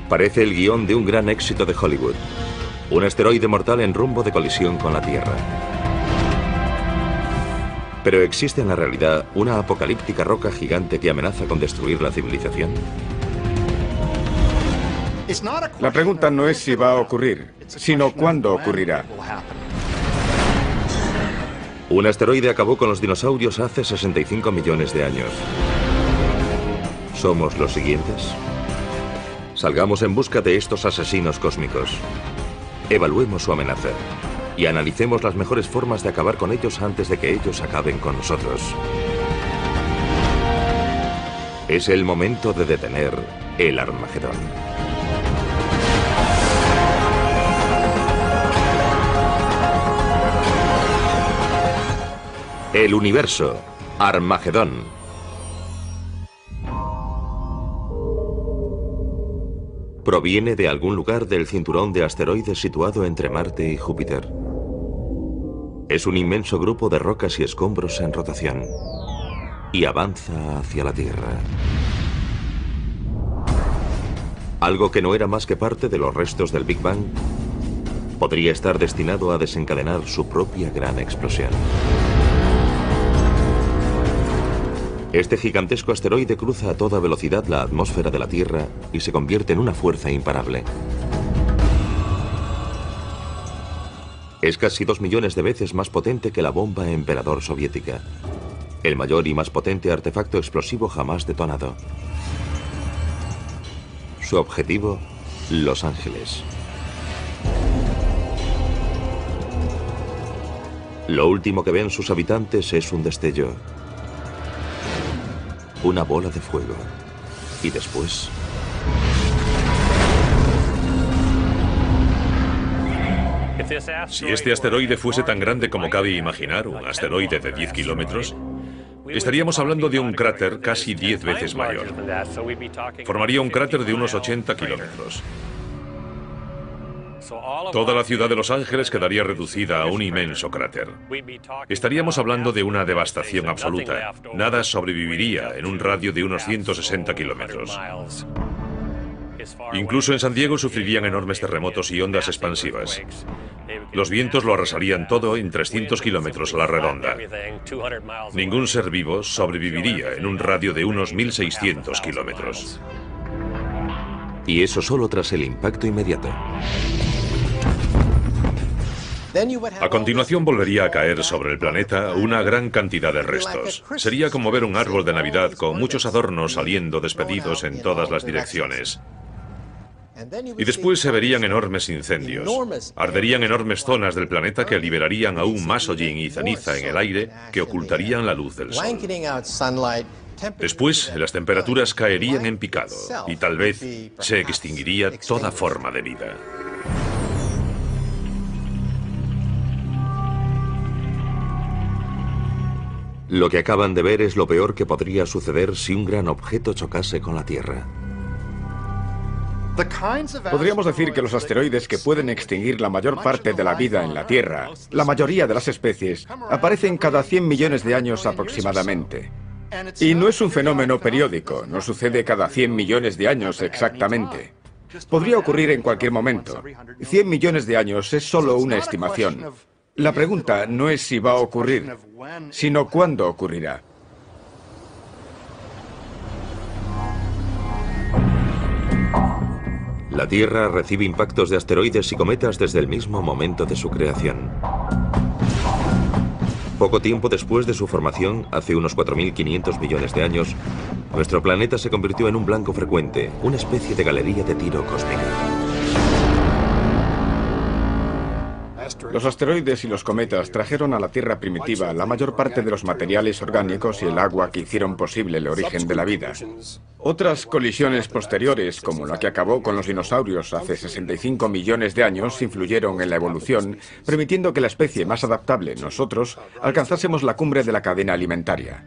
Parece el guión de un gran éxito de Hollywood. Un asteroide mortal en rumbo de colisión con la Tierra. Pero ¿existe en la realidad una apocalíptica roca gigante que amenaza con destruir la civilización? La pregunta no es si va a ocurrir, sino cuándo ocurrirá. Un asteroide acabó con los dinosaurios hace 65 millones de años. ¿Somos los siguientes? Salgamos en busca de estos asesinos cósmicos. Evaluemos su amenaza y analicemos las mejores formas de acabar con ellos antes de que ellos acaben con nosotros. Es el momento de detener el Armagedón. El universo, Armagedón. Proviene de algún lugar del cinturón de asteroides situado entre Marte y Júpiter. Es un inmenso grupo de rocas y escombros en rotación y avanza hacia la Tierra. Algo que no era más que parte de los restos del Big Bang podría estar destinado a desencadenar su propia gran explosión. Este gigantesco asteroide cruza a toda velocidad la atmósfera de la Tierra y se convierte en una fuerza imparable. Es casi 2 millones de veces más potente que la bomba Emperador soviética, el mayor y más potente artefacto explosivo jamás detonado. Su objetivo, Los Ángeles. Lo último que ven sus habitantes es un destello. Una bola de fuego. Y después... Si este asteroide fuese tan grande como cabe imaginar, un asteroide de 10 kilómetros, estaríamos hablando de un cráter casi 10 veces mayor. Formaría un cráter de unos 80 kilómetros. Toda la ciudad de Los Ángeles quedaría reducida a un inmenso cráter. Estaríamos hablando de una devastación absoluta. Nada sobreviviría en un radio de unos 160 kilómetros. Incluso en San Diego sufrirían enormes terremotos y ondas expansivas. Los vientos lo arrasarían todo en 300 kilómetros a la redonda. Ningún ser vivo sobreviviría en un radio de unos 1.600 kilómetros. Y eso solo tras el impacto inmediato. A continuación volvería a caer sobre el planeta una gran cantidad de restos. Sería como ver un árbol de Navidad con muchos adornos saliendo despedidos en todas las direcciones. Y después se verían enormes incendios. Arderían enormes zonas del planeta que liberarían aún más hollín y ceniza en el aire que ocultarían la luz del sol. Después, las temperaturas caerían en picado y tal vez se extinguiría toda forma de vida. Lo que acaban de ver es lo peor que podría suceder si un gran objeto chocase con la Tierra. Podríamos decir que los asteroides que pueden extinguir la mayor parte de la vida en la Tierra, la mayoría de las especies, aparecen cada 100 millones de años aproximadamente. Y no es un fenómeno periódico, no sucede cada 100 millones de años exactamente. Podría ocurrir en cualquier momento. 100 millones de años es solo una estimación. La pregunta no es si va a ocurrir, sino cuándo ocurrirá. La Tierra recibe impactos de asteroides y cometas desde el mismo momento de su creación. Poco tiempo después de su formación, hace unos 4.500 millones de años, nuestro planeta se convirtió en un blanco frecuente, una especie de galería de tiro cósmica. Los asteroides y los cometas trajeron a la Tierra primitiva la mayor parte de los materiales orgánicos y el agua que hicieron posible el origen de la vida. Otras colisiones posteriores, como la que acabó con los dinosaurios hace 65 millones de años, influyeron en la evolución, permitiendo que la especie más adaptable, nosotros, alcanzásemos la cumbre de la cadena alimentaria.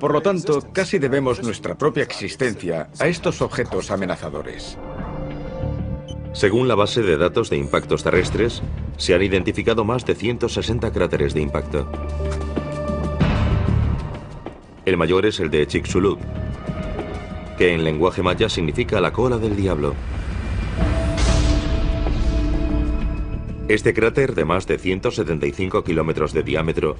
Por lo tanto, casi debemos nuestra propia existencia a estos objetos amenazadores. Según la base de datos de impactos terrestres, se han identificado más de 160 cráteres de impacto. El mayor es el de Chicxulub. que en lenguaje maya significa la cola del diablo. Este cráter de más de 175 kilómetros de diámetro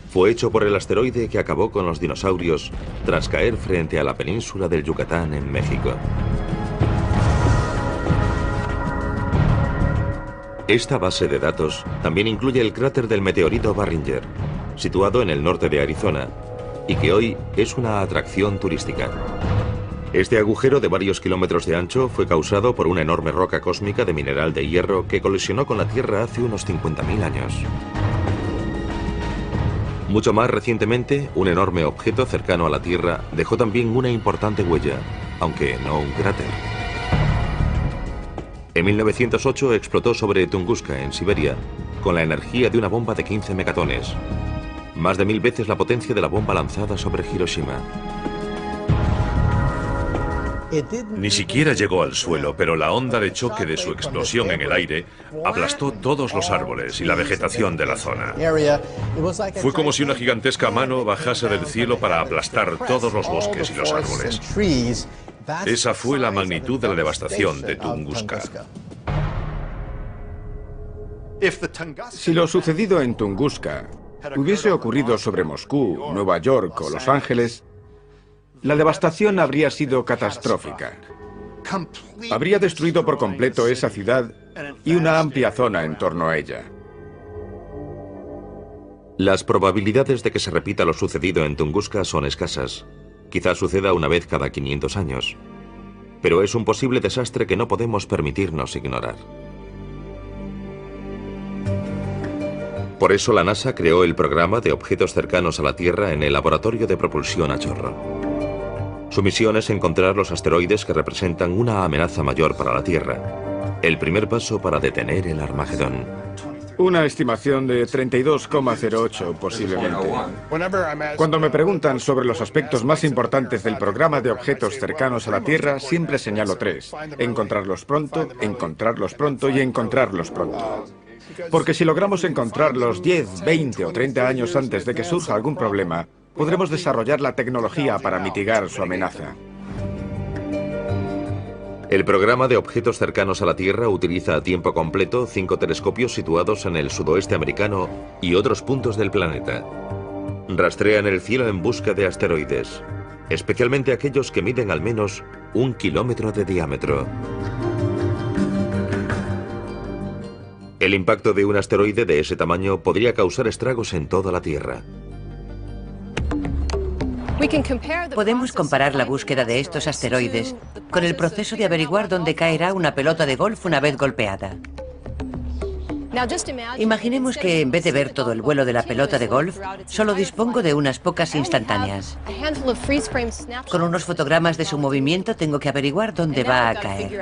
fue hecho por el asteroide que acabó con los dinosaurios tras caer frente a la península del Yucatán en México. Esta base de datos también incluye el cráter del meteorito Barringer, situado en el norte de Arizona, y que hoy es una atracción turística. Este agujero de varios kilómetros de ancho fue causado por una enorme roca cósmica de mineral de hierro que colisionó con la Tierra hace unos 50.000 años. Mucho más recientemente, un enorme objeto cercano a la Tierra dejó también una importante huella, aunque no un cráter. En 1908 explotó sobre Tunguska, en Siberia, con la energía de una bomba de 15 megatones, más de 1000 veces la potencia de la bomba lanzada sobre Hiroshima. Ni siquiera llegó al suelo, pero la onda de choque de su explosión en el aire aplastó todos los árboles y la vegetación de la zona. Fue como si una gigantesca mano bajase del cielo para aplastar todos los bosques y los árboles. Esa fue la magnitud de la devastación de Tunguska. Si lo sucedido en Tunguska hubiese ocurrido sobre Moscú, Nueva York o Los Ángeles, la devastación habría sido catastrófica. Habría destruido por completo esa ciudad y una amplia zona en torno a ella. Las probabilidades de que se repita lo sucedido en Tunguska son escasas. Quizás suceda una vez cada 500 años. Pero es un posible desastre que no podemos permitirnos ignorar. Por eso la NASA creó el programa de objetos cercanos a la Tierra en el Laboratorio de Propulsión a Chorro. Su misión es encontrar los asteroides que representan una amenaza mayor para la Tierra. El primer paso para detener el Armagedón. Una estimación de 32,08 posiblemente. Cuando me preguntan sobre los aspectos más importantes del programa de objetos cercanos a la Tierra, siempre señalo 3. Encontrarlos pronto y encontrarlos pronto. Porque si logramos encontrarlos 10, 20 o 30 años antes de que surja algún problema, podremos desarrollar la tecnología para mitigar su amenaza. El programa de objetos cercanos a la Tierra utiliza a tiempo completo 5 telescopios situados en el sudoeste americano y otros puntos del planeta. Rastrean el cielo en busca de asteroides, especialmente aquellos que miden al menos 1 kilómetro de diámetro. El impacto de un asteroide de ese tamaño podría causar estragos en toda la Tierra. Podemos comparar la búsqueda de estos asteroides con el proceso de averiguar dónde caerá una pelota de golf una vez golpeada. Imaginemos que en vez de ver todo el vuelo de la pelota de golf, solo dispongo de unas pocas instantáneas. Con unos fotogramas de su movimiento tengo que averiguar dónde va a caer.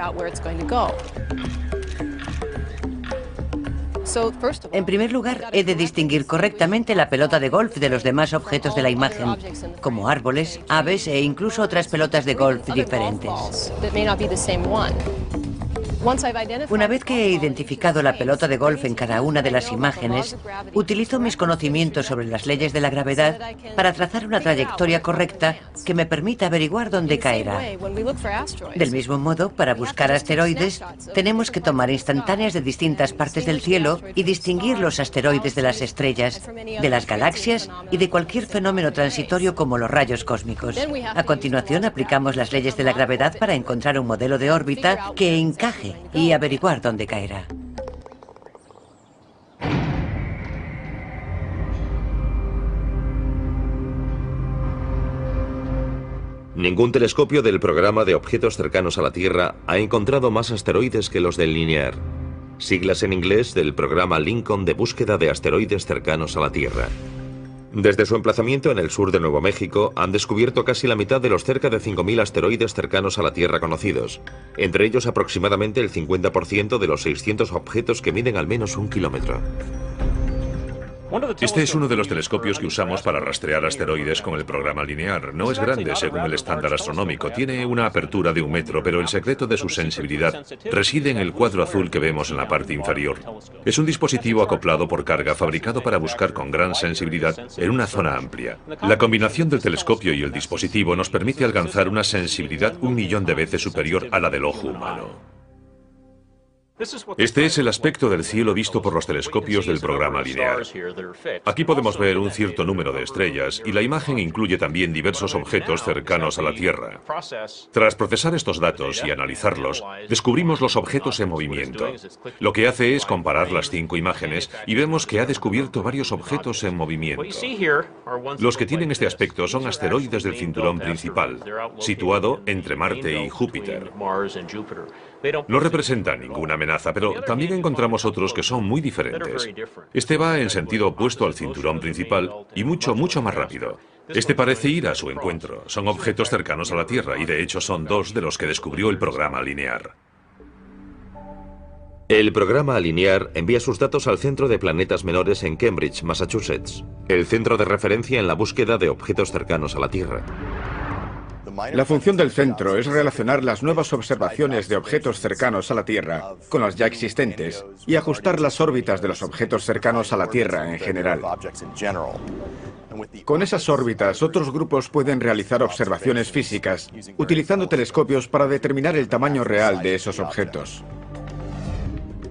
En primer lugar, he de distinguir correctamente la pelota de golf de los demás objetos de la imagen, como árboles, aves e incluso otras pelotas de golf diferentes. Una vez que he identificado la pelota de golf en cada una de las imágenes, utilizo mis conocimientos sobre las leyes de la gravedad para trazar una trayectoria correcta que me permita averiguar dónde caerá. Del mismo modo, para buscar asteroides, tenemos que tomar instantáneas de distintas partes del cielo y distinguir los asteroides de las estrellas, de las galaxias y de cualquier fenómeno transitorio como los rayos cósmicos. A continuación, aplicamos las leyes de la gravedad para encontrar un modelo de órbita que encaje y averiguar dónde caerá. Ningún telescopio del programa de objetos cercanos a la Tierra ha encontrado más asteroides que los del LINEAR, siglas en inglés del programa Lincoln de búsqueda de asteroides cercanos a la Tierra. Desde su emplazamiento en el sur de Nuevo México, han descubierto casi la mitad de los cerca de 5.000 asteroides cercanos a la Tierra conocidos, entre ellos aproximadamente el 50% de los 600 objetos que miden al menos 1 kilómetro. Este es uno de los telescopios que usamos para rastrear asteroides con el programa linear. No es grande según el estándar astronómico. Tiene una apertura de 1 metro, pero el secreto de su sensibilidad reside en el cuadro azul que vemos en la parte inferior. Es un dispositivo acoplado por carga fabricado para buscar con gran sensibilidad en una zona amplia. La combinación del telescopio y el dispositivo nos permite alcanzar una sensibilidad 1 millón de veces superior a la del ojo humano. Este es el aspecto del cielo visto por los telescopios del programa linear. Aquí podemos ver un cierto número de estrellas y la imagen incluye también diversos objetos cercanos a la Tierra. Tras procesar estos datos y analizarlos, descubrimos los objetos en movimiento. Lo que hace es comparar las 5 imágenes y vemos que ha descubierto varios objetos en movimiento. Los que tienen este aspecto son asteroides del cinturón principal, situado entre Marte y Júpiter. No representan ninguna amenaza, pero también encontramos otros que son muy diferentes. Este va en sentido opuesto al cinturón principal y mucho más rápido. Este parece ir a su encuentro. Son objetos cercanos a la Tierra y de hecho son 2 de los que descubrió el programa linear. El programa linear envía sus datos al Centro de Planetas Menores en Cambridge, Massachusetts, el centro de referencia en la búsqueda de objetos cercanos a la Tierra. La función del centro es relacionar las nuevas observaciones de objetos cercanos a la Tierra con las ya existentes y ajustar las órbitas de los objetos cercanos a la Tierra en general. Con esas órbitas, otros grupos pueden realizar observaciones físicas utilizando telescopios para determinar el tamaño real de esos objetos.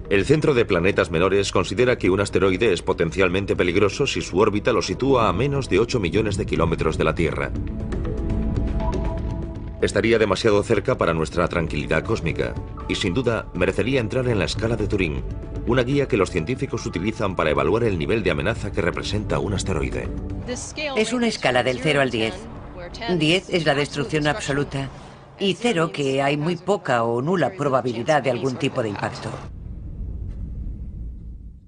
El Centro de Planetas Menores considera que un asteroide es potencialmente peligroso si su órbita lo sitúa a menos de 8 millones de kilómetros de la Tierra. Estaría demasiado cerca para nuestra tranquilidad cósmica y sin duda merecería entrar en la escala de Turing, una guía que los científicos utilizan para evaluar el nivel de amenaza que representa un asteroide. Es una escala del 0 al 10. 10 es la destrucción absoluta y 0 que hay muy poca o nula probabilidad de algún tipo de impacto.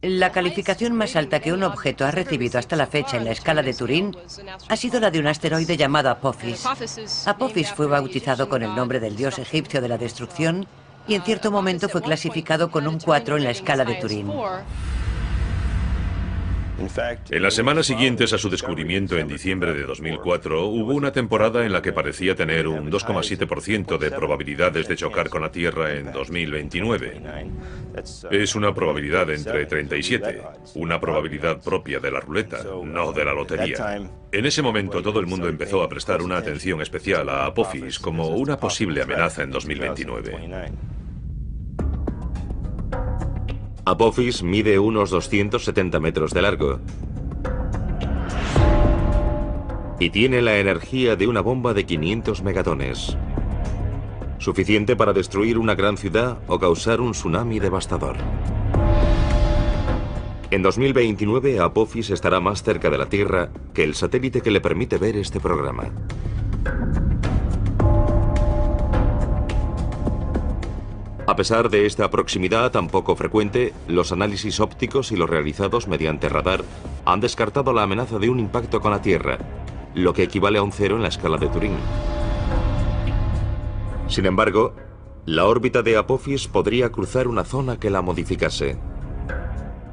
La calificación más alta que un objeto ha recibido hasta la fecha en la escala de Turing ha sido la de un asteroide llamado Apophis. Apophis fue bautizado con el nombre del dios egipcio de la destrucción y en cierto momento fue clasificado con un 4 en la escala de Turing. En las semanas siguientes a su descubrimiento en diciembre de 2004, hubo una temporada en la que parecía tener un 2,7% de probabilidades de chocar con la Tierra en 2029. Es una probabilidad entre 37, una probabilidad propia de la ruleta, no de la lotería. En ese momento todo el mundo empezó a prestar una atención especial a Apophis como una posible amenaza en 2029. Apophis mide unos 270 metros de largo y tiene la energía de una bomba de 500 megatones, suficiente para destruir una gran ciudad o causar un tsunami devastador. En 2029, Apophis estará más cerca de la Tierra que el satélite que le permite ver este programa. A pesar de esta proximidad tan poco frecuente, los análisis ópticos y los realizados mediante radar han descartado la amenaza de un impacto con la Tierra, lo que equivale a un 0 en la escala de Turing. Sin embargo, la órbita de Apophis podría cruzar una zona que la modificase.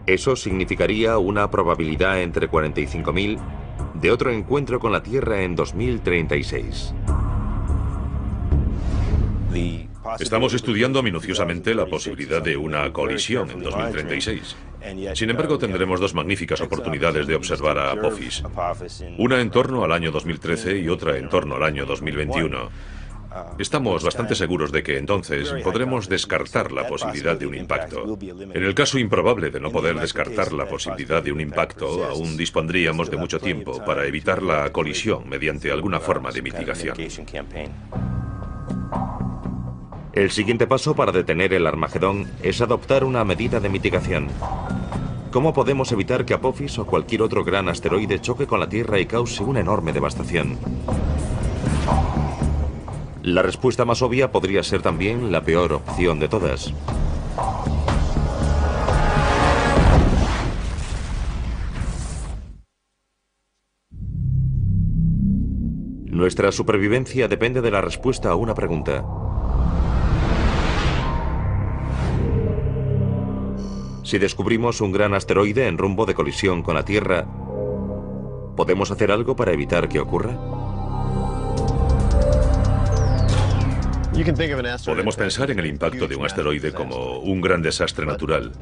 Eso significaría una probabilidad entre 45.000 de otro encuentro con la Tierra en 2036. Estamos estudiando minuciosamente la posibilidad de una colisión en 2036. Sin embargo, tendremos 2 magníficas oportunidades de observar a Apophis. Una en torno al año 2013 y otra en torno al año 2021. Estamos bastante seguros de que entonces podremos descartar la posibilidad de un impacto. En el caso improbable de no poder descartar la posibilidad de un impacto, aún dispondríamos de mucho tiempo para evitar la colisión mediante alguna forma de mitigación. El siguiente paso para detener el Armagedón es adoptar una medida de mitigación. ¿Cómo podemos evitar que Apophis o cualquier otro gran asteroide choque con la Tierra y cause una enorme devastación? La respuesta más obvia podría ser también la peor opción de todas. Nuestra supervivencia depende de la respuesta a una pregunta. Si descubrimos un gran asteroide en rumbo de colisión con la Tierra, ¿podemos hacer algo para evitar que ocurra? Podemos pensar en el impacto de un asteroide como un gran desastre natural,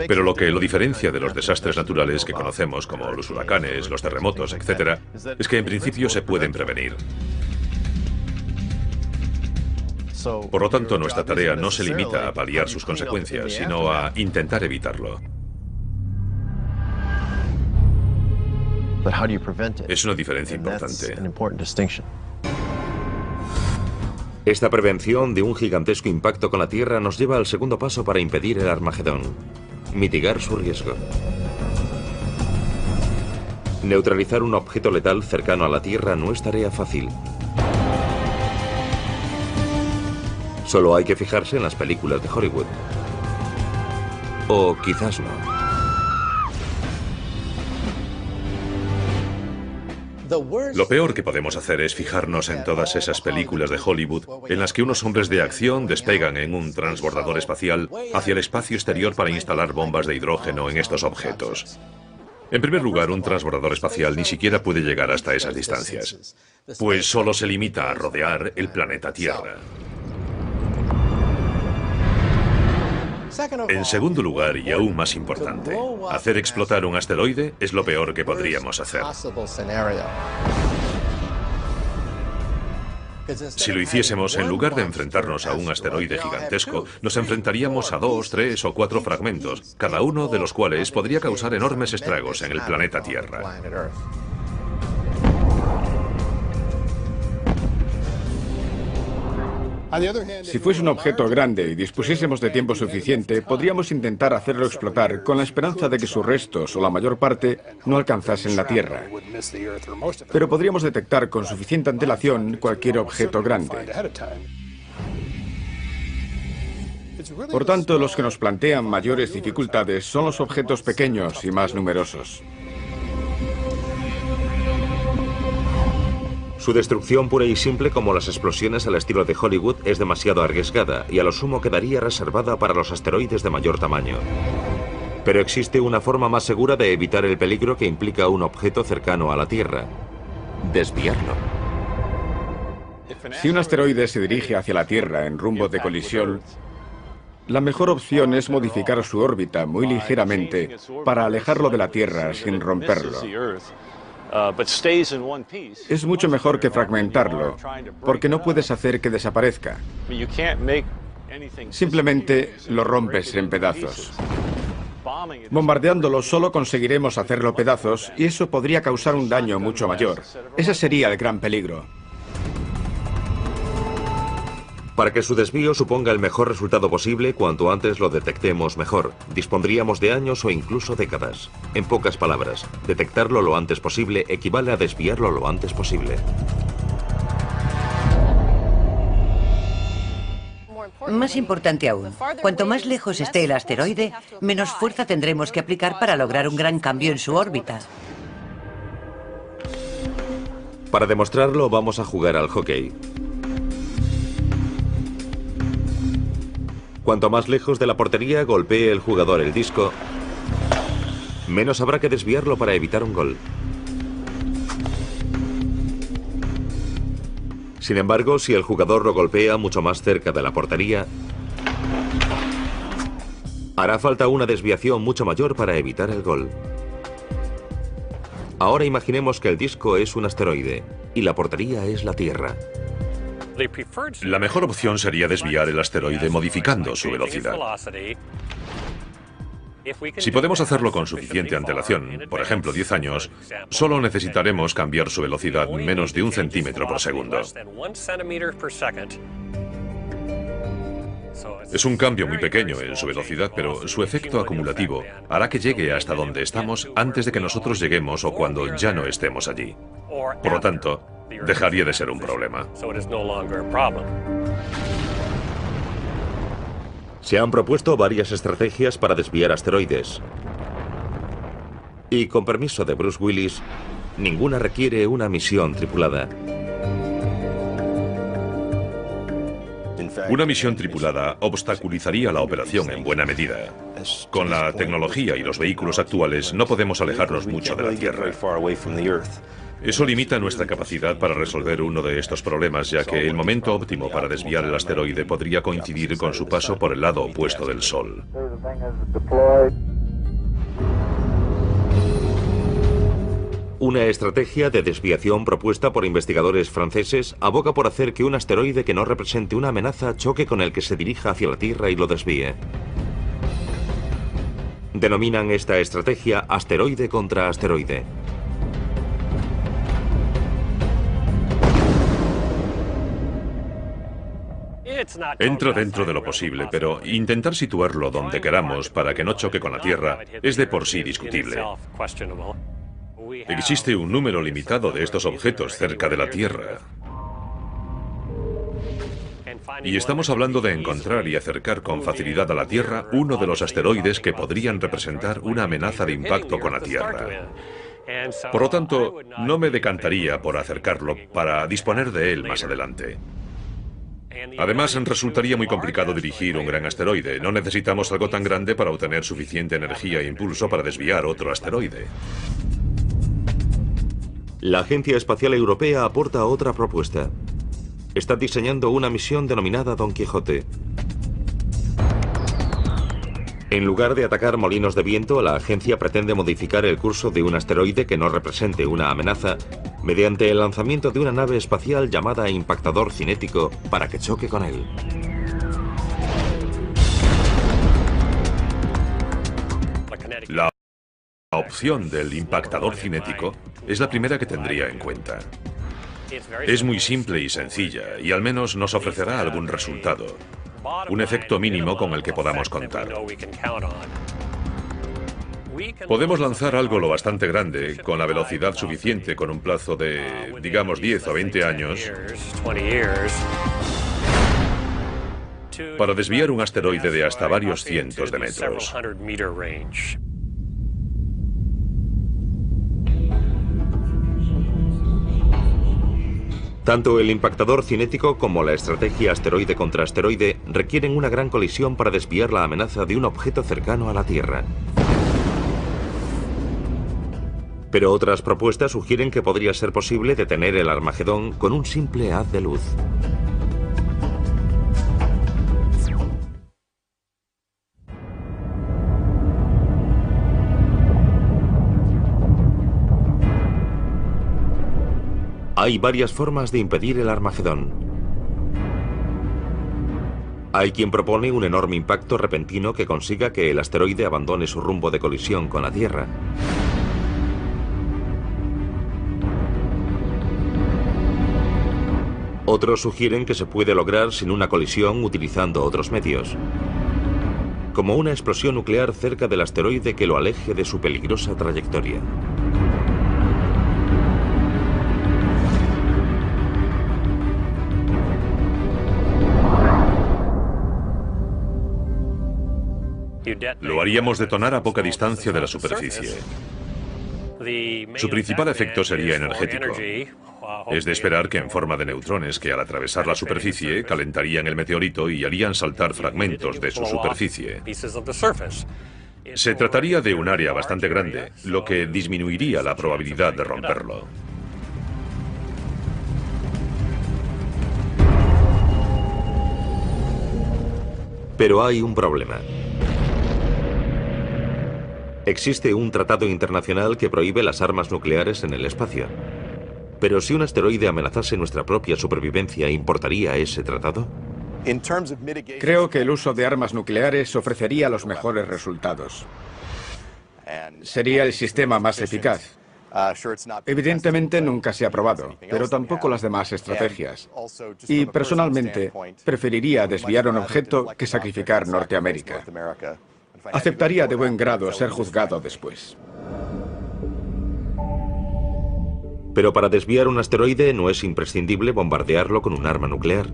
pero lo que lo diferencia de los desastres naturales que conocemos, como los huracanes, los terremotos, etc., es que en principio se pueden prevenir. Por lo tanto, nuestra tarea no se limita a paliar sus consecuencias, sino a intentar evitarlo. Es una diferencia importante. Esta prevención de un gigantesco impacto con la Tierra nos lleva al segundo paso para impedir el Armagedón: mitigar su riesgo. Neutralizar un objeto letal cercano a la Tierra no es tarea fácil. Solo hay que fijarse en las películas de Hollywood. O quizás no. Lo peor que podemos hacer es fijarnos en todas esas películas de Hollywood en las que unos hombres de acción despegan en un transbordador espacial hacia el espacio exterior para instalar bombas de hidrógeno en estos objetos. En primer lugar, un transbordador espacial ni siquiera puede llegar hasta esas distancias, pues solo se limita a rodear el planeta Tierra. En segundo lugar, y aún más importante, hacer explotar un asteroide es lo peor que podríamos hacer. Si lo hiciésemos, en lugar de enfrentarnos a un asteroide gigantesco, nos enfrentaríamos a 2, 3 o 4 fragmentos, cada uno de los cuales podría causar enormes estragos en el planeta Tierra. Si fuese un objeto grande y dispusiésemos de tiempo suficiente, podríamos intentar hacerlo explotar con la esperanza de que sus restos o la mayor parte no alcanzasen la Tierra. Pero podríamos detectar con suficiente antelación cualquier objeto grande. Por tanto, los que nos plantean mayores dificultades son los objetos pequeños y más numerosos. Su destrucción pura y simple, como las explosiones al estilo de Hollywood, es demasiado arriesgada y a lo sumo quedaría reservada para los asteroides de mayor tamaño. Pero existe una forma más segura de evitar el peligro que implica un objeto cercano a la Tierra: desviarlo. Si un asteroide se dirige hacia la Tierra en rumbo de colisión, la mejor opción es modificar su órbita muy ligeramente para alejarlo de la Tierra sin romperlo. Es mucho mejor que fragmentarlo, porque no puedes hacer que desaparezca. Simplemente lo rompes en pedazos. Bombardeándolo solo conseguiremos hacerlo pedazos y eso podría causar un daño mucho mayor. Ese sería el gran peligro. Para que su desvío suponga el mejor resultado posible, cuanto antes lo detectemos mejor. Dispondríamos de años o incluso décadas. En pocas palabras, detectarlo lo antes posible equivale a desviarlo lo antes posible. Más importante aún, cuanto más lejos esté el asteroide, menos fuerza tendremos que aplicar para lograr un gran cambio en su órbita. Para demostrarlo, vamos a jugar al hockey. Cuanto más lejos de la portería golpee el jugador el disco, menos habrá que desviarlo para evitar un gol. Sin embargo, si el jugador lo golpea mucho más cerca de la portería, hará falta una desviación mucho mayor para evitar el gol. Ahora imaginemos que el disco es un asteroide y la portería es la Tierra. La mejor opción sería desviar el asteroide modificando su velocidad. Si podemos hacerlo con suficiente antelación, por ejemplo 10 años, solo necesitaremos cambiar su velocidad menos de 1 centímetro por segundo. Es un cambio muy pequeño en su velocidad, pero su efecto acumulativo hará que llegue hasta donde estamos antes de que nosotros lleguemos o cuando ya no estemos allí. Por lo tanto, dejaría de ser un problema. Se han propuesto varias estrategias para desviar asteroides. Y con permiso de Bruce Willis, ninguna requiere una misión tripulada. Una misión tripulada obstaculizaría la operación en buena medida. Con la tecnología y los vehículos actuales no podemos alejarnos mucho de la Tierra. Eso limita nuestra capacidad para resolver uno de estos problemas, ya que el momento óptimo para desviar el asteroide podría coincidir con su paso por el lado opuesto del Sol. Una estrategia de desviación propuesta por investigadores franceses aboga por hacer que un asteroide que no represente una amenaza choque con el que se dirija hacia la Tierra y lo desvíe. Denominan esta estrategia asteroide contra asteroide. Entra dentro de lo posible, pero intentar situarlo donde queramos para que no choque con la Tierra es de por sí discutible. Existe un número limitado de estos objetos cerca de la Tierra. Y estamos hablando de encontrar y acercar con facilidad a la Tierra uno de los asteroides que podrían representar una amenaza de impacto con la Tierra. Por lo tanto, no me decantaría por acercarlo para disponer de él más adelante. Además, resultaría muy complicado dirigir un gran asteroide. No necesitamos algo tan grande para obtener suficiente energía e impulso para desviar otro asteroide. La Agencia Espacial Europea aporta otra propuesta. Está diseñando una misión denominada Don Quijote. En lugar de atacar molinos de viento, la agencia pretende modificar el curso de un asteroide que no represente una amenaza mediante el lanzamiento de una nave espacial llamada impactador cinético para que choque con él. La opción del impactador cinético es la primera que tendría en cuenta. Es muy simple y sencilla, y al menos nos ofrecerá algún resultado. Un efecto mínimo con el que podamos contar. Podemos lanzar algo lo bastante grande, con la velocidad suficiente, con un plazo de, digamos, 10 o 20 años, para desviar un asteroide de hasta varios cientos de metros. Tanto el impactador cinético como la estrategia asteroide contra asteroide requieren una gran colisión para desviar la amenaza de un objeto cercano a la Tierra. Pero otras propuestas sugieren que podría ser posible detener el Armagedón con un simple haz de luz. Hay varias formas de impedir el Armagedón. Hay quien propone un enorme impacto repentino que consiga que el asteroide abandone su rumbo de colisión con la Tierra. Otros sugieren que se puede lograr sin una colisión utilizando otros medios, como una explosión nuclear cerca del asteroide que lo aleje de su peligrosa trayectoria. Lo haríamos detonar a poca distancia de la superficie. Su principal efecto sería energético. Es de esperar que en forma de neutrones que al atravesar la superficie calentarían el meteorito y harían saltar fragmentos de su superficie. Se trataría de un área bastante grande, lo que disminuiría la probabilidad de romperlo. Pero hay un problema. Existe un tratado internacional que prohíbe las armas nucleares en el espacio. Pero si un asteroide amenazase nuestra propia supervivencia, ¿importaría ese tratado? Creo que el uso de armas nucleares ofrecería los mejores resultados. Sería el sistema más eficaz. Evidentemente nunca se ha probado, pero tampoco las demás estrategias. Y personalmente, preferiría desviar un objeto que sacrificar Norteamérica. Aceptaría de buen grado ser juzgado después. Pero para desviar un asteroide no es imprescindible bombardearlo con un arma nuclear.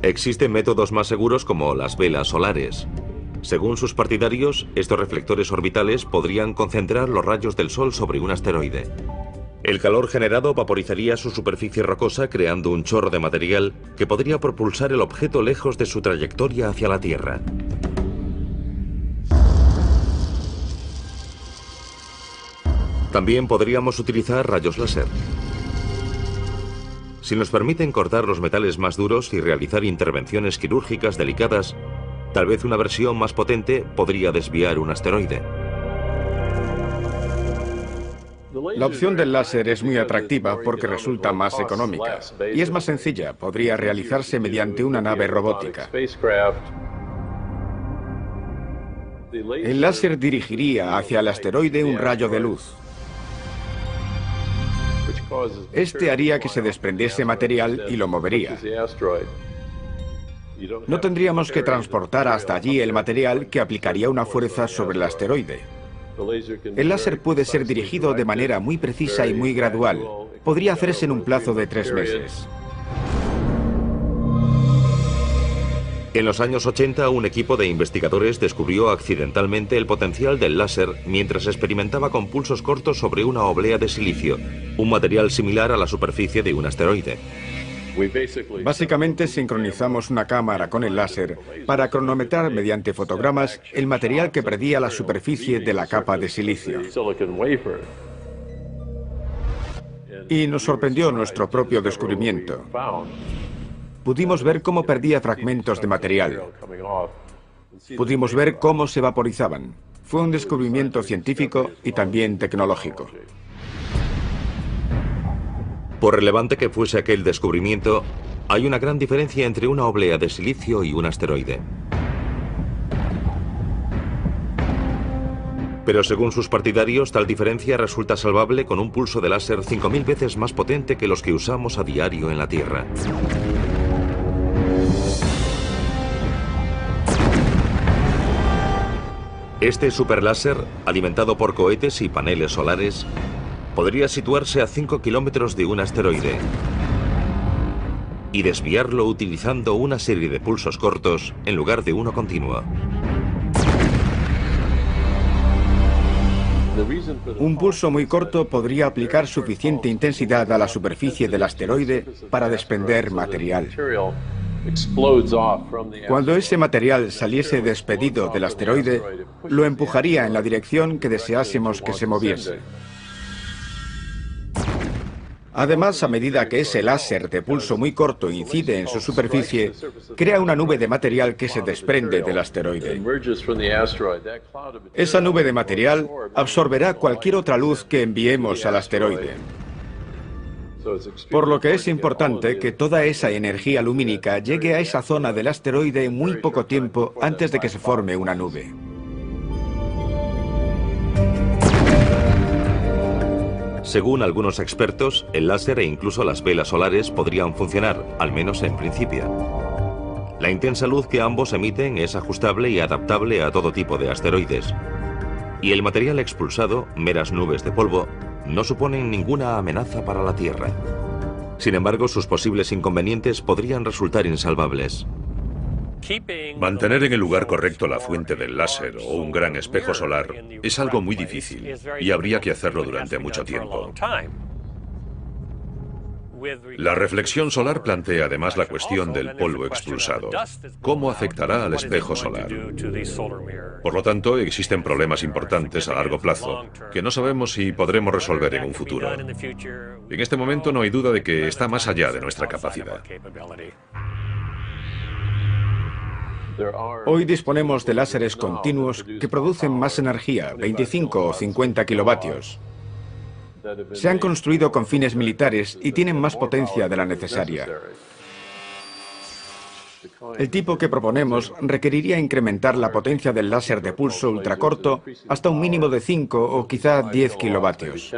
Existen métodos más seguros como las velas solares. Según sus partidarios, estos reflectores orbitales podrían concentrar los rayos del Sol sobre un asteroide. El calor generado vaporizaría su superficie rocosa creando un chorro de material que podría propulsar el objeto lejos de su trayectoria hacia la Tierra. También podríamos utilizar rayos láser. Si nos permiten cortar los metales más duros y realizar intervenciones quirúrgicas delicadas, tal vez una versión más potente podría desviar un asteroide. La opción del láser es muy atractiva porque resulta más económica y es más sencilla. Podría realizarse mediante una nave robótica. El láser dirigiría hacia el asteroide un rayo de luz. Este haría que se desprendiese material y lo movería. No tendríamos que transportar hasta allí el material que aplicaría una fuerza sobre el asteroide. El láser puede ser dirigido de manera muy precisa y muy gradual. Podría hacerse en un plazo de 3 meses. En los años 80, un equipo de investigadores descubrió accidentalmente el potencial del láser mientras experimentaba con pulsos cortos sobre una oblea de silicio, un material similar a la superficie de un asteroide. Básicamente sincronizamos una cámara con el láser para cronometrar mediante fotogramas el material que perdía la superficie de la capa de silicio. Y nos sorprendió nuestro propio descubrimiento. Pudimos ver cómo perdía fragmentos de material. Pudimos ver cómo se vaporizaban. Fue un descubrimiento científico y también tecnológico. Por relevante que fuese aquel descubrimiento, hay una gran diferencia entre una oblea de silicio y un asteroide. Pero según sus partidarios, tal diferencia resulta salvable con un pulso de láser 5000 veces más potente que los que usamos a diario en la Tierra. Este superláser, alimentado por cohetes y paneles solares, podría situarse a 5 kilómetros de un asteroide y desviarlo utilizando una serie de pulsos cortos en lugar de uno continuo. Un pulso muy corto podría aplicar suficiente intensidad a la superficie del asteroide para desprender material. Cuando ese material saliese despedido del asteroide, lo empujaría en la dirección que deseásemos que se moviese. Además, a medida que ese láser de pulso muy corto incide en su superficie, crea una nube de material que se desprende del asteroide. Esa nube de material absorberá cualquier otra luz que enviemos al asteroide. Por lo que es importante que toda esa energía lumínica llegue a esa zona del asteroide en muy poco tiempo antes de que se forme una nube. Según algunos expertos, el láser e incluso las velas solares podrían funcionar, al menos en principio. La intensa luz que ambos emiten es ajustable y adaptable a todo tipo de asteroides. Y el material expulsado, meras nubes de polvo, no suponen ninguna amenaza para la Tierra. Sin embargo, sus posibles inconvenientes podrían resultar insalvables. Mantener en el lugar correcto la fuente del láser o un gran espejo solar es algo muy difícil y habría que hacerlo durante mucho tiempo. La reflexión solar plantea además la cuestión del polvo expulsado. ¿Cómo afectará al espejo solar? Por lo tanto, existen problemas importantes a largo plazo que no sabemos si podremos resolver en un futuro. En este momento no hay duda de que está más allá de nuestra capacidad. Hoy disponemos de láseres continuos que producen más energía, 25 o 50 kilovatios. Se han construido con fines militares y tienen más potencia de la necesaria. El tipo que proponemos requeriría incrementar la potencia del láser de pulso ultracorto hasta un mínimo de 5 o quizá 10 kilovatios.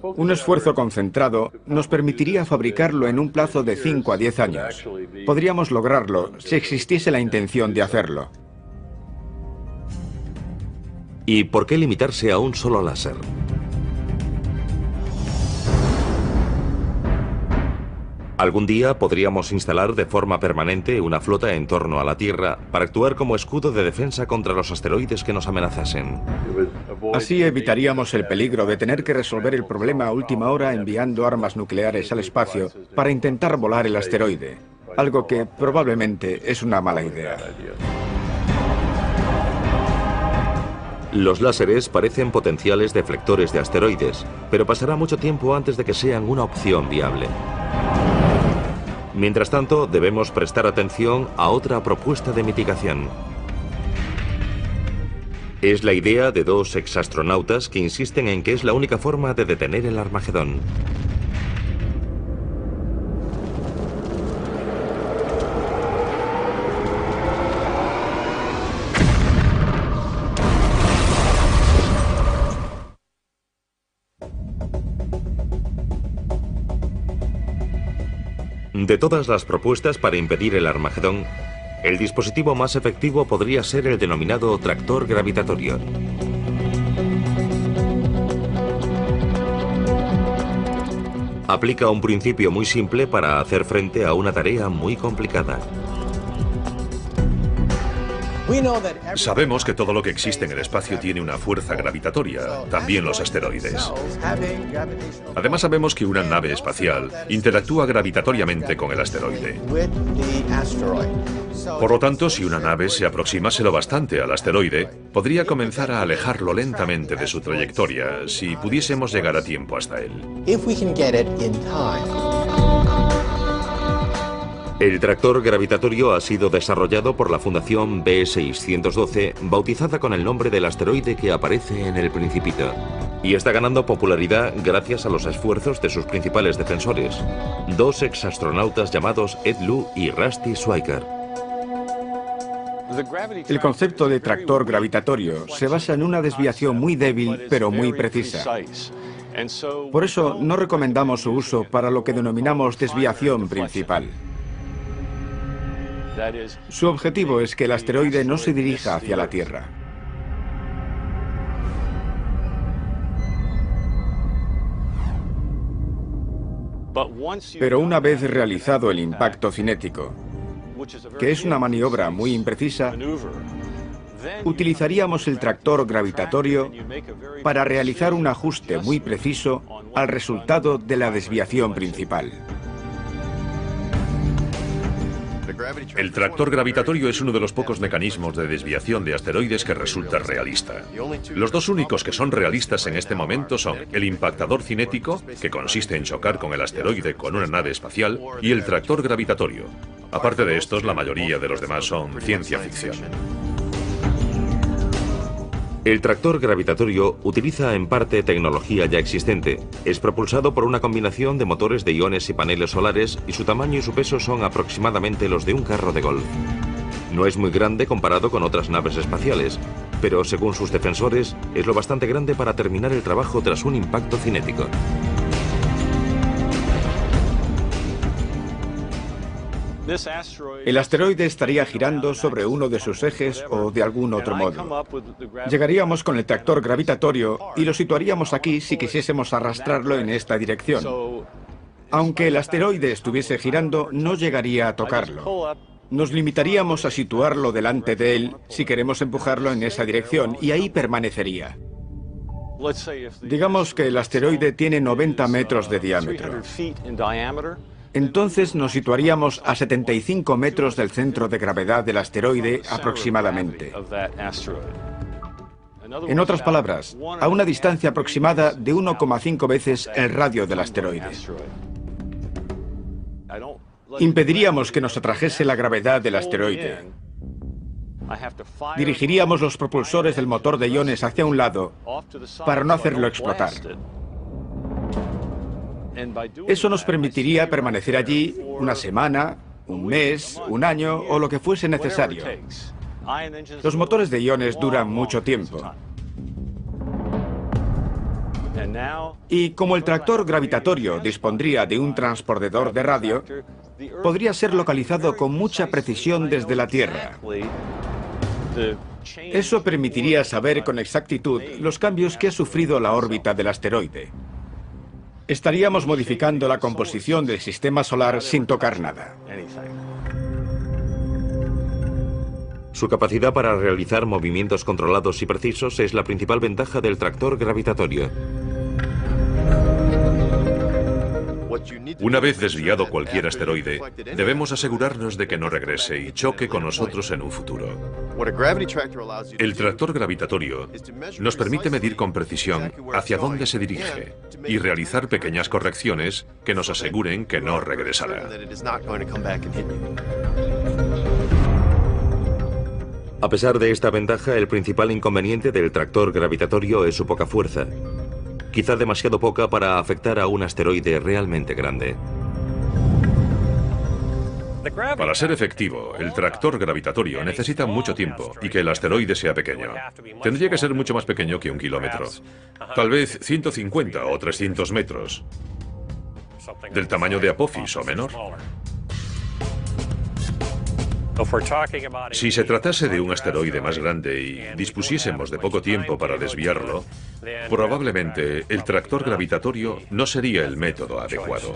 Un esfuerzo concentrado nos permitiría fabricarlo en un plazo de 5 a 10 años. Podríamos lograrlo si existiese la intención de hacerlo. ¿Y por qué limitarse a un solo láser? Algún día podríamos instalar de forma permanente una flota en torno a la Tierra para actuar como escudo de defensa contra los asteroides que nos amenazasen. Así evitaríamos el peligro de tener que resolver el problema a última hora enviando armas nucleares al espacio para intentar volar el asteroide, algo que probablemente es una mala idea. Los láseres parecen potenciales deflectores de asteroides, pero pasará mucho tiempo antes de que sean una opción viable. Mientras tanto, debemos prestar atención a otra propuesta de mitigación. Es la idea de dos exastronautas que insisten en que es la única forma de detener el Armagedón. De todas las propuestas para impedir el Armagedón, el dispositivo más efectivo podría ser el denominado tractor gravitatorio. Aplica un principio muy simple para hacer frente a una tarea muy complicada. Sabemos que todo lo que existe en el espacio tiene una fuerza gravitatoria, también los asteroides. Además sabemos que una nave espacial interactúa gravitatoriamente con el asteroide. Por lo tanto, si una nave se aproximase lo bastante al asteroide, podría comenzar a alejarlo lentamente de su trayectoria si pudiésemos llegar a tiempo hasta él. El tractor gravitatorio ha sido desarrollado por la Fundación B612, bautizada con el nombre del asteroide que aparece en El Principito, y está ganando popularidad gracias a los esfuerzos de sus principales defensores, dos exastronautas llamados Ed Lu y Rusty Schweiker. El concepto de tractor gravitatorio se basa en una desviación muy débil pero muy precisa. Por eso no recomendamos su uso para lo que denominamos desviación principal. Su objetivo es que el asteroide no se dirija hacia la Tierra. Pero una vez realizado el impacto cinético, que es una maniobra muy imprecisa, utilizaríamos el tractor gravitatorio para realizar un ajuste muy preciso al resultado de la desviación principal. El tractor gravitatorio es uno de los pocos mecanismos de desviación de asteroides que resulta realista. Los dos únicos que son realistas en este momento son el impactador cinético, que consiste en chocar con el asteroide con una nave espacial, y el tractor gravitatorio. Aparte de estos, la mayoría de los demás son ciencia ficción. El tractor gravitatorio utiliza en parte tecnología ya existente. Es propulsado por una combinación de motores de iones y paneles solares y su tamaño y su peso son aproximadamente los de un carro de golf. No es muy grande comparado con otras naves espaciales, pero según sus defensores es lo bastante grande para terminar el trabajo tras un impacto cinético. El asteroide estaría girando sobre uno de sus ejes o de algún otro modo. Llegaríamos con el tractor gravitatorio y lo situaríamos aquí si quisiésemos arrastrarlo en esta dirección. Aunque el asteroide estuviese girando, no llegaría a tocarlo. Nos limitaríamos a situarlo delante de él si queremos empujarlo en esa dirección y ahí permanecería. Digamos que el asteroide tiene 90 metros de diámetro. Entonces nos situaríamos a 75 metros del centro de gravedad del asteroide aproximadamente. En otras palabras, a una distancia aproximada de 1,5 veces el radio del asteroide. Impediríamos que nos atrajese la gravedad del asteroide. Dirigiríamos los propulsores del motor de iones hacia un lado para no hacerlo explotar. Eso nos permitiría permanecer allí una semana, un mes, un año o lo que fuese necesario. Los motores de iones duran mucho tiempo. Y como el tractor gravitatorio dispondría de un transpondedor de radio, podría ser localizado con mucha precisión desde la Tierra. Eso permitiría saber con exactitud los cambios que ha sufrido la órbita del asteroide. estaríamos modificando la composición del sistema solar sin tocar nada. Su capacidad para realizar movimientos controlados y precisos es la principal ventaja del tractor gravitatorio. Una vez desviado cualquier asteroide, debemos asegurarnos de que no regrese y choque con nosotros en un futuro. El tractor gravitatorio nos permite medir con precisión hacia dónde se dirige y realizar pequeñas correcciones que nos aseguren que no regresará. A pesar de esta ventaja, el principal inconveniente del tractor gravitatorio es su poca fuerza. Quizá demasiado poca para afectar a un asteroide realmente grande. Para ser efectivo, el tractor gravitatorio necesita mucho tiempo y que el asteroide sea pequeño. Tendría que ser mucho más pequeño que 1 kilómetro. Tal vez 150 o 300 metros. Del tamaño de Apophis o menor. Si se tratase de un asteroide más grande y dispusiésemos de poco tiempo para desviarlo, probablemente el tractor gravitatorio no sería el método adecuado.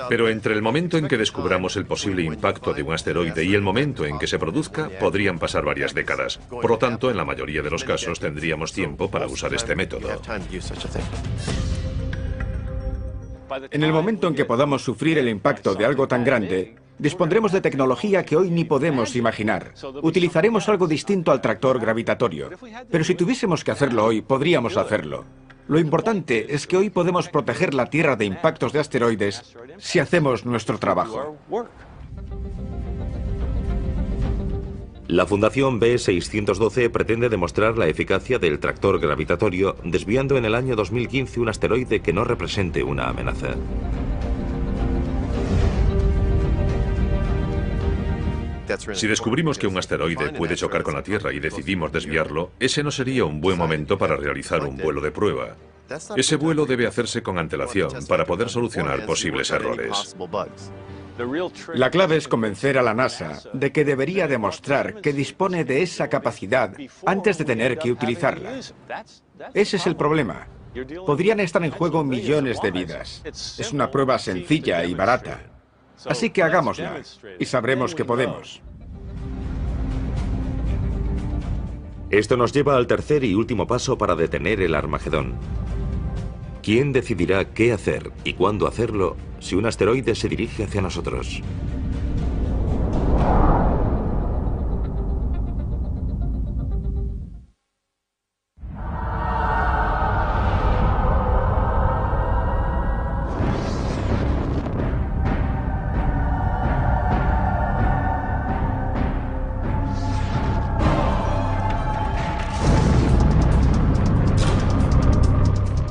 Pero entre el momento en que descubramos el posible impacto de un asteroide y el momento en que se produzca, podrían pasar varias décadas. Por lo tanto, en la mayoría de los casos tendríamos tiempo para usar este método. En el momento en que podamos sufrir el impacto de algo tan grande, dispondremos de tecnología que hoy ni podemos imaginar. Utilizaremos algo distinto al tractor gravitatorio. Pero si tuviésemos que hacerlo hoy, podríamos hacerlo. Lo importante es que hoy podemos proteger la Tierra de impactos de asteroides si hacemos nuestro trabajo. La Fundación B612 pretende demostrar la eficacia del tractor gravitatorio desviando en el año 2015 un asteroide que no represente una amenaza. Si descubrimos que un asteroide puede chocar con la Tierra y decidimos desviarlo, ese no sería un buen momento para realizar un vuelo de prueba. Ese vuelo debe hacerse con antelación para poder solucionar posibles errores. La clave es convencer a la NASA de que debería demostrar que dispone de esa capacidad antes de tener que utilizarla. Ese es el problema. Podrían estar en juego millones de vidas. Es una prueba sencilla y barata. Así que hagámosla y sabremos que podemos. Esto nos lleva al tercer y último paso para detener el Armagedón. ¿Quién decidirá qué hacer y cuándo hacerlo si un asteroide se dirige hacia nosotros?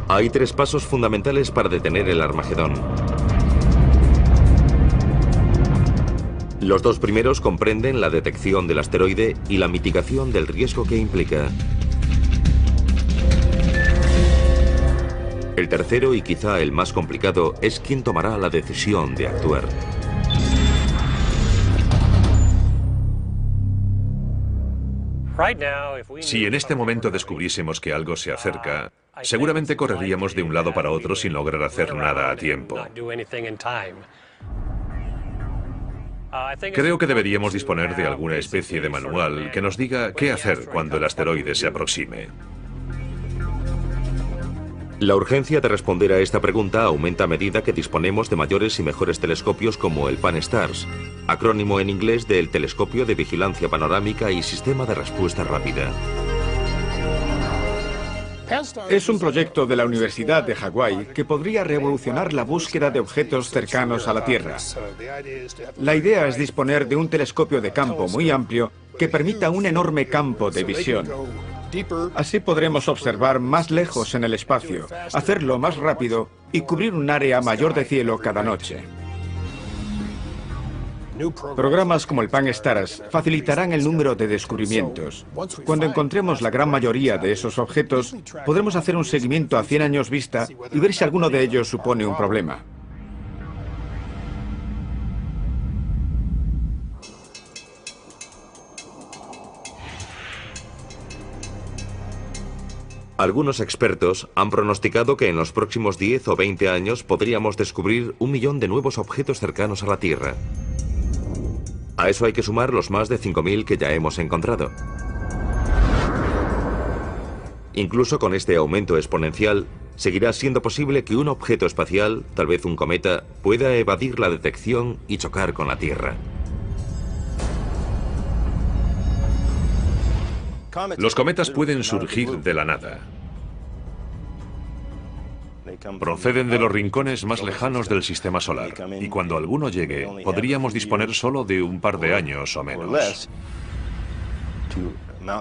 Hay 3 pasos fundamentales para detener el Armagedón. Los 2 primeros comprenden la detección del asteroide y la mitigación del riesgo que implica. El tercero, y quizá el más complicado, es quién tomará la decisión de actuar. Si en este momento descubriésemos que algo se acerca, seguramente correríamos de un lado para otro sin lograr hacer nada a tiempo. Creo que deberíamos disponer de alguna especie de manual que nos diga qué hacer cuando el asteroide se aproxime. La urgencia de responder a esta pregunta aumenta a medida que disponemos de mayores y mejores telescopios como el Pan-STARRS, acrónimo en inglés del Telescopio de Vigilancia Panorámica y Sistema de Respuesta Rápida. Es un proyecto de la Universidad de Hawái que podría revolucionar la búsqueda de objetos cercanos a la Tierra. La idea es disponer de un telescopio de campo muy amplio que permita un enorme campo de visión. Así podremos observar más lejos en el espacio, hacerlo más rápido y cubrir un área mayor de cielo cada noche. Programas como el Pan-STARRS facilitarán el número de descubrimientos. Cuando encontremos la gran mayoría de esos objetos, podremos hacer un seguimiento a 100 años vista y ver si alguno de ellos supone un problema. Algunos expertos han pronosticado que en los próximos 10 o 20 años podríamos descubrir 1 millón de nuevos objetos cercanos a la Tierra. A eso hay que sumar los más de 5.000 que ya hemos encontrado. Incluso con este aumento exponencial, seguirá siendo posible que un objeto espacial, tal vez un cometa, pueda evadir la detección y chocar con la Tierra. Los cometas pueden surgir de la nada. Proceden de los rincones más lejanos del sistema solar, y cuando alguno llegue, podríamos disponer solo de un par de años o menos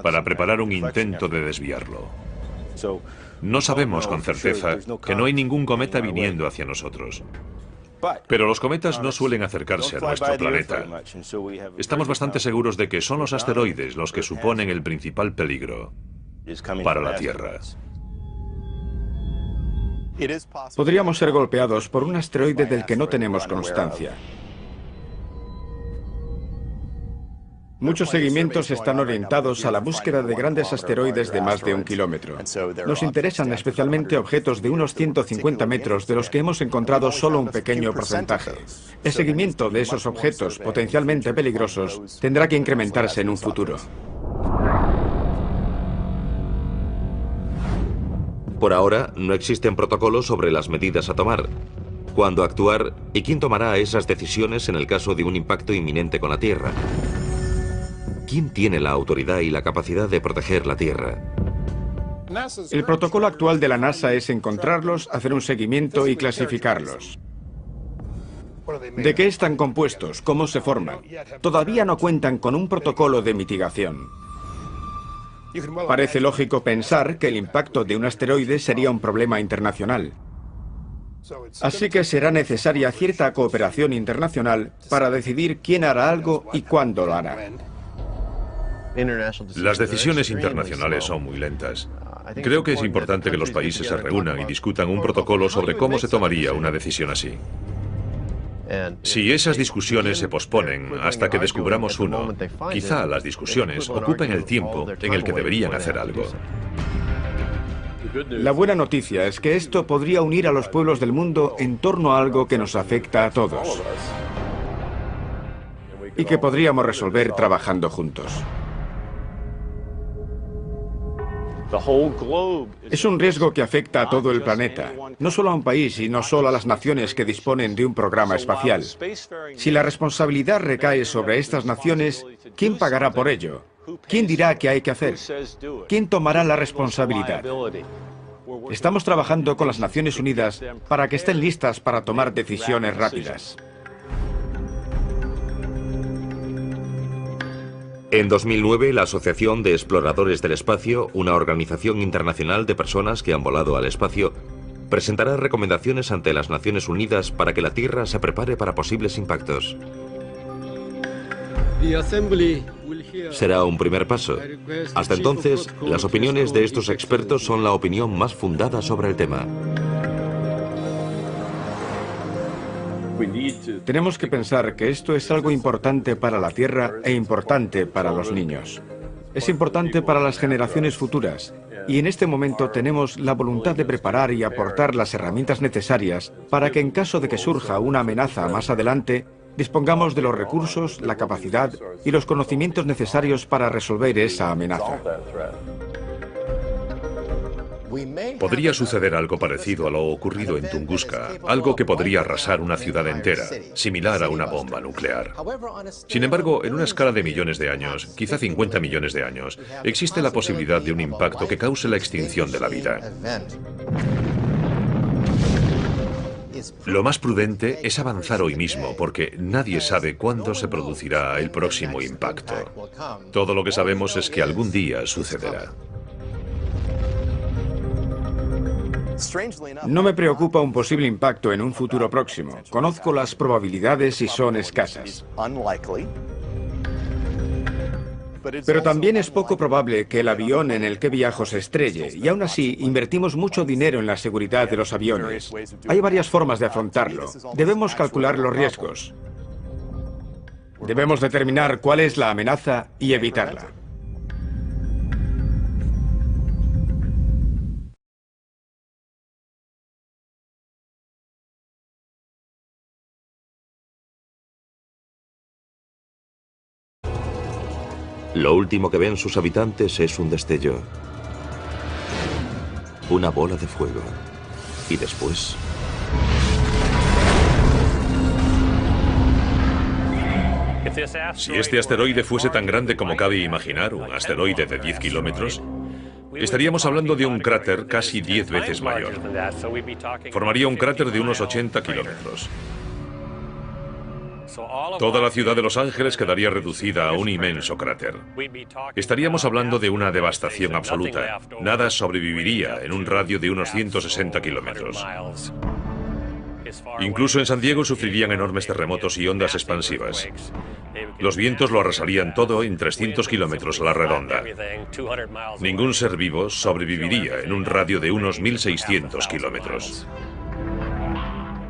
para preparar un intento de desviarlo. No sabemos con certeza que no hay ningún cometa viniendo hacia nosotros. Pero los cometas no suelen acercarse a nuestro planeta. Estamos bastante seguros de que son los asteroides los que suponen el principal peligro para la Tierra. Podríamos ser golpeados por un asteroide del que no tenemos constancia. Muchos seguimientos están orientados a la búsqueda de grandes asteroides de más de 1 kilómetro. Nos interesan especialmente objetos de unos 150 metros de los que hemos encontrado solo un pequeño porcentaje. El seguimiento de esos objetos potencialmente peligrosos tendrá que incrementarse en un futuro. Por ahora, no existen protocolos sobre las medidas a tomar, cuándo actuar y quién tomará esas decisiones en el caso de un impacto inminente con la Tierra. ¿Quién tiene la autoridad y la capacidad de proteger la Tierra? El protocolo actual de la NASA es encontrarlos, hacer un seguimiento y clasificarlos. ¿De qué están compuestos? ¿Cómo se forman? Todavía no cuentan con un protocolo de mitigación. Parece lógico pensar que el impacto de un asteroide sería un problema internacional. Así que será necesaria cierta cooperación internacional para decidir quién hará algo y cuándo lo hará. Las decisiones internacionales son muy lentas. Creo que es importante que los países se reúnan y discutan un protocolo sobre cómo se tomaría una decisión así. Si esas discusiones se posponen hasta que descubramos uno, quizá las discusiones ocupen el tiempo en el que deberían hacer algo. La buena noticia es que esto podría unir a los pueblos del mundo en torno a algo que nos afecta a todos y que podríamos resolver trabajando juntos. Es un riesgo que afecta a todo el planeta, no solo a un país y no solo a las naciones que disponen de un programa espacial. Si la responsabilidad recae sobre estas naciones, ¿quién pagará por ello? ¿Quién dirá qué hay que hacer? ¿Quién tomará la responsabilidad? Estamos trabajando con las Naciones Unidas para que estén listas para tomar decisiones rápidas. En 2009, la Asociación de Exploradores del Espacio, una organización internacional de personas que han volado al espacio, presentará recomendaciones ante las Naciones Unidas para que la Tierra se prepare para posibles impactos. Será un primer paso. Hasta entonces, las opiniones de estos expertos son la opinión más fundada sobre el tema. Tenemos que pensar que esto es algo importante para la Tierra e importante para los niños. Es importante para las generaciones futuras. Y en este momento tenemos la voluntad de preparar y aportar las herramientas necesarias para que en caso de que surja una amenaza más adelante, dispongamos de los recursos, la capacidad y los conocimientos necesarios para resolver esa amenaza. Podría suceder algo parecido a lo ocurrido en Tunguska, algo que podría arrasar una ciudad entera, similar a una bomba nuclear. Sin embargo, en una escala de millones de años, quizá 50 millones de años, existe la posibilidad de un impacto que cause la extinción de la vida. Lo más prudente es avanzar hoy mismo, porque nadie sabe cuándo se producirá el próximo impacto. Todo lo que sabemos es que algún día sucederá. No me preocupa un posible impacto en un futuro próximo. Conozco las probabilidades y son escasas. Pero también es poco probable que el avión en el que viajo se estrelle, y aún así invertimos mucho dinero en la seguridad de los aviones. Hay varias formas de afrontarlo. Debemos calcular los riesgos. Debemos determinar cuál es la amenaza y evitarla. Lo último que ven sus habitantes es un destello. Una bola de fuego. Y después... Si este asteroide fuese tan grande como cabe imaginar, un asteroide de 10 kilómetros, estaríamos hablando de un cráter casi 10 veces mayor. Formaría un cráter de unos 80 kilómetros. Toda la ciudad de Los Ángeles quedaría reducida a un inmenso cráter. Estaríamos hablando de una devastación absoluta. Nada sobreviviría en un radio de unos 160 kilómetros. Incluso en San Diego sufrirían enormes terremotos y ondas expansivas. Los vientos lo arrasarían todo en 300 kilómetros a la redonda. Ningún ser vivo sobreviviría en un radio de unos 1.600 kilómetros.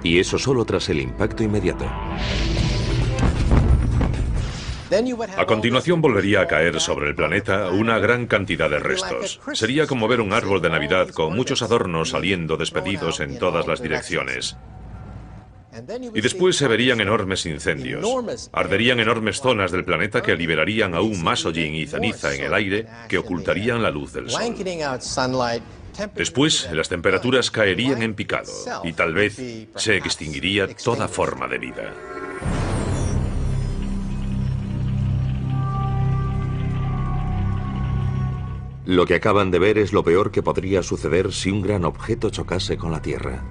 Y eso solo tras el impacto inmediato. A continuación volvería a caer sobre el planeta una gran cantidad de restos. Sería como ver un árbol de Navidad con muchos adornos saliendo despedidos en todas las direcciones. Y después se verían enormes incendios. Arderían enormes zonas del planeta que liberarían aún más hollín y ceniza en el aire que ocultarían la luz del sol. Después, las temperaturas caerían en picado y tal vez se extinguiría toda forma de vida. Lo que acaban de ver es lo peor que podría suceder si un gran objeto chocase con la Tierra.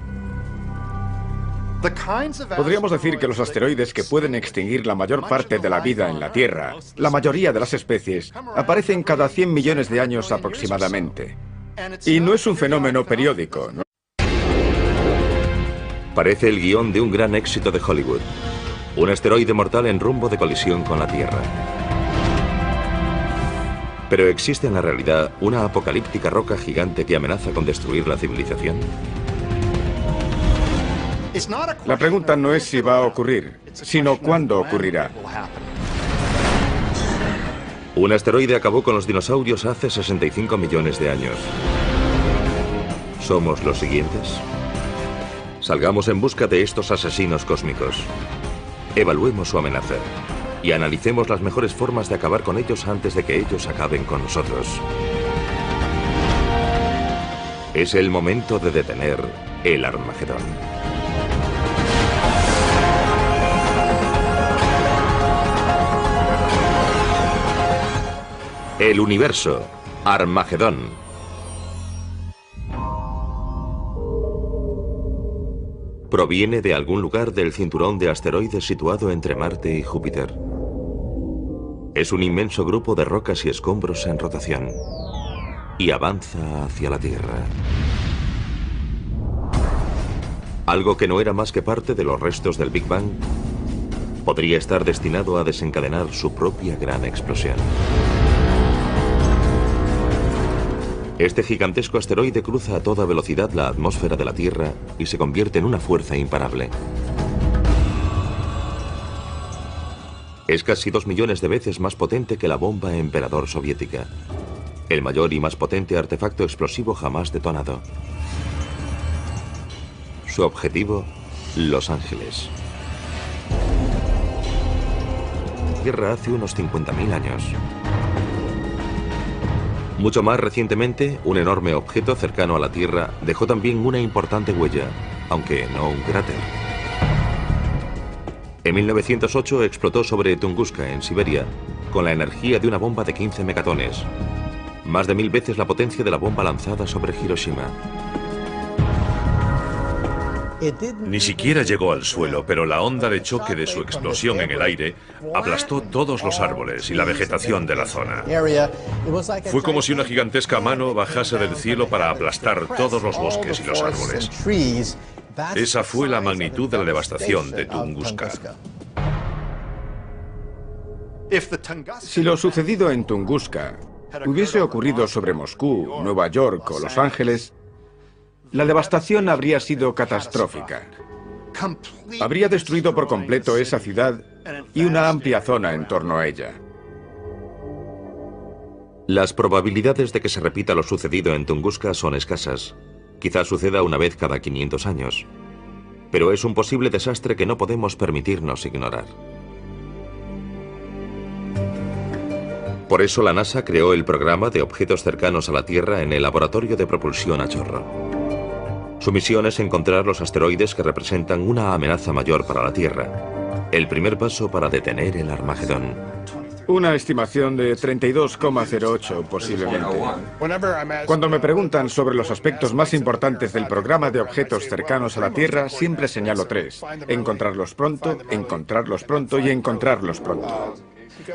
Podríamos decir que los asteroides que pueden extinguir la mayor parte de la vida en la Tierra, la mayoría de las especies, aparecen cada 100 millones de años aproximadamente. Y no es un fenómeno periódico, ¿no? Parece el guión de un gran éxito de Hollywood. Un asteroide mortal en rumbo de colisión con la Tierra. Pero ¿existe en la realidad una apocalíptica roca gigante que amenaza con destruir la civilización? La pregunta no es si va a ocurrir, sino cuándo ocurrirá. Un asteroide acabó con los dinosaurios hace 65 millones de años. ¿Somos los siguientes? Salgamos en busca de estos asesinos cósmicos. Evaluemos su amenaza y analicemos las mejores formas de acabar con ellos antes de que ellos acaben con nosotros. Es el momento de detener el Armagedón. El universo, Armagedón. Proviene de algún lugar del cinturón de asteroides situado entre Marte y Júpiter. Es un inmenso grupo de rocas y escombros en rotación y avanza hacia la Tierra. Algo que no era más que parte de los restos del Big Bang podría estar destinado a desencadenar su propia gran explosión. Este gigantesco asteroide cruza a toda velocidad la atmósfera de la Tierra y se convierte en una fuerza imparable. Es casi 2 millones de veces más potente que la bomba Emperador soviética, el mayor y más potente artefacto explosivo jamás detonado. Su objetivo, Los Ángeles. Tierra hace unos 50.000 años. Mucho más recientemente, un enorme objeto cercano a la Tierra dejó también una importante huella, aunque no un cráter. En 1908 explotó sobre Tunguska, en Siberia, con la energía de una bomba de 15 megatones, más de 1000 veces la potencia de la bomba lanzada sobre Hiroshima. Ni siquiera llegó al suelo, pero la onda de choque de su explosión en el aire aplastó todos los árboles y la vegetación de la zona. Fue como si una gigantesca mano bajase del cielo para aplastar todos los bosques y los árboles. Esa fue la magnitud de la devastación de Tunguska. Si lo sucedido en Tunguska hubiese ocurrido sobre Moscú, Nueva York o Los Ángeles, la devastación habría sido catastrófica. Habría destruido por completo esa ciudad y una amplia zona en torno a ella. Las probabilidades de que se repita lo sucedido en Tunguska son escasas. Quizás suceda una vez cada 500 años. Pero es un posible desastre que no podemos permitirnos ignorar. Por eso la NASA creó el programa de objetos cercanos a la Tierra en el Laboratorio de Propulsión a Chorro. Su misión es encontrar los asteroides que representan una amenaza mayor para la Tierra. El primer paso para detener el Armagedón. Una estimación de 32,08 posiblemente. Cuando me preguntan sobre los aspectos más importantes del programa de objetos cercanos a la Tierra, siempre señalo tres: encontrarlos pronto y encontrarlos pronto.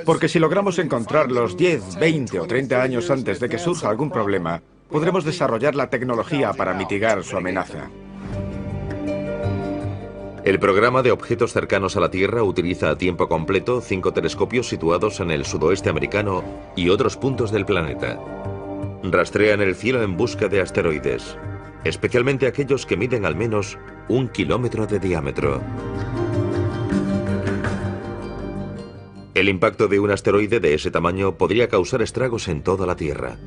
Porque si logramos encontrarlos 10, 20 o 30 años antes de que surja algún problema, podremos desarrollar la tecnología para mitigar su amenaza. El programa de objetos cercanos a la Tierra utiliza a tiempo completo 5 telescopios situados en el sudoeste americano y otros puntos del planeta. Rastrean el cielo en busca de asteroides, especialmente aquellos que miden al menos 1 kilómetro de diámetro. El impacto de un asteroide de ese tamaño podría causar estragos en toda la Tierra.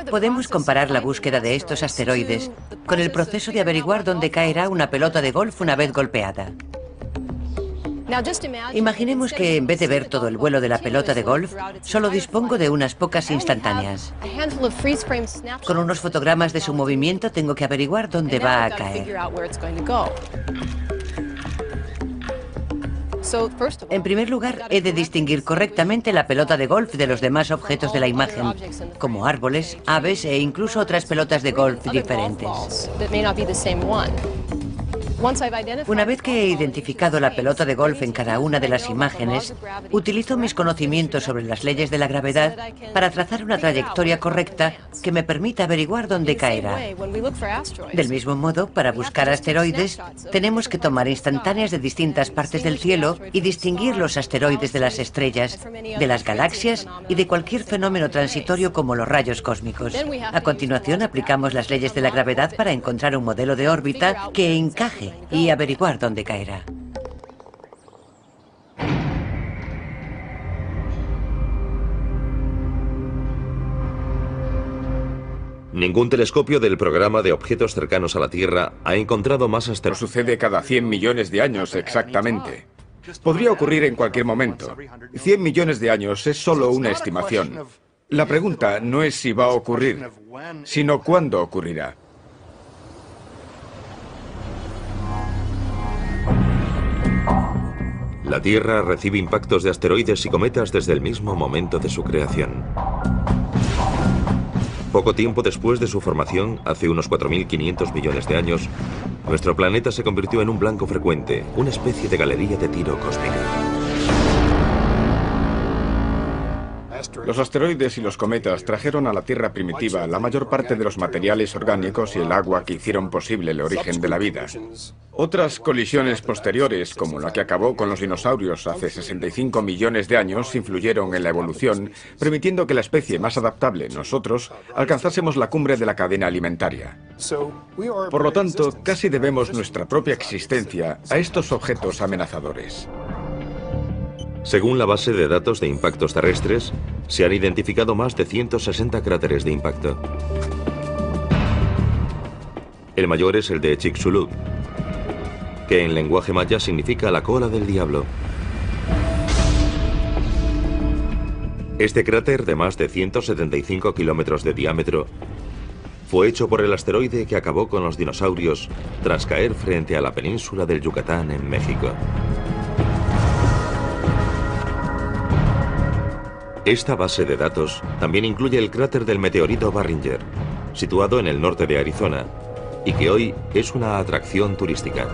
Podemos comparar la búsqueda de estos asteroides con el proceso de averiguar dónde caerá una pelota de golf una vez golpeada. Imaginemos que en vez de ver todo el vuelo de la pelota de golf, solo dispongo de unas pocas instantáneas. Con unos fotogramas de su movimiento tengo que averiguar dónde va a caer. En primer lugar, he de distinguir correctamente la pelota de golf de los demás objetos de la imagen, como árboles, aves e incluso otras pelotas de golf diferentes. Una vez que he identificado la pelota de golf en cada una de las imágenes, utilizo mis conocimientos sobre las leyes de la gravedad para trazar una trayectoria correcta que me permita averiguar dónde caerá. Del mismo modo, para buscar asteroides, tenemos que tomar instantáneas de distintas partes del cielo y distinguir los asteroides de las estrellas, de las galaxias y de cualquier fenómeno transitorio como los rayos cósmicos. A continuación, aplicamos las leyes de la gravedad para encontrar un modelo de órbita que encaje y averiguar dónde caerá. Ningún telescopio del programa de objetos cercanos a la Tierra ha encontrado más No asteroides. sucede cada 100 millones de años exactamente. Podría ocurrir en cualquier momento. 100 millones de años es solo una estimación. La pregunta no es si va a ocurrir, sino cuándo ocurrirá. La Tierra recibe impactos de asteroides y cometas desde el mismo momento de su creación. Poco tiempo después de su formación, hace unos 4.500 millones de años, nuestro planeta se convirtió en un blanco frecuente, una especie de galería de tiro cósmica. Los asteroides y los cometas trajeron a la Tierra primitiva la mayor parte de los materiales orgánicos y el agua que hicieron posible el origen de la vida. Otras colisiones posteriores, como la que acabó con los dinosaurios hace 65 millones de años, influyeron en la evolución, permitiendo que la especie más adaptable, nosotros, alcanzásemos la cumbre de la cadena alimentaria. Por lo tanto, casi debemos nuestra propia existencia a estos objetos amenazadores. Según la base de datos de impactos terrestres, se han identificado más de 160 cráteres de impacto. El mayor es el de Chicxulub, que en lenguaje maya significa la cola del diablo. Este cráter de más de 175 kilómetros de diámetro fue hecho por el asteroide que acabó con los dinosaurios tras caer frente a la península del Yucatán en México. Esta base de datos también incluye el cráter del meteorito Barringer, situado en el norte de Arizona, y que hoy es una atracción turística.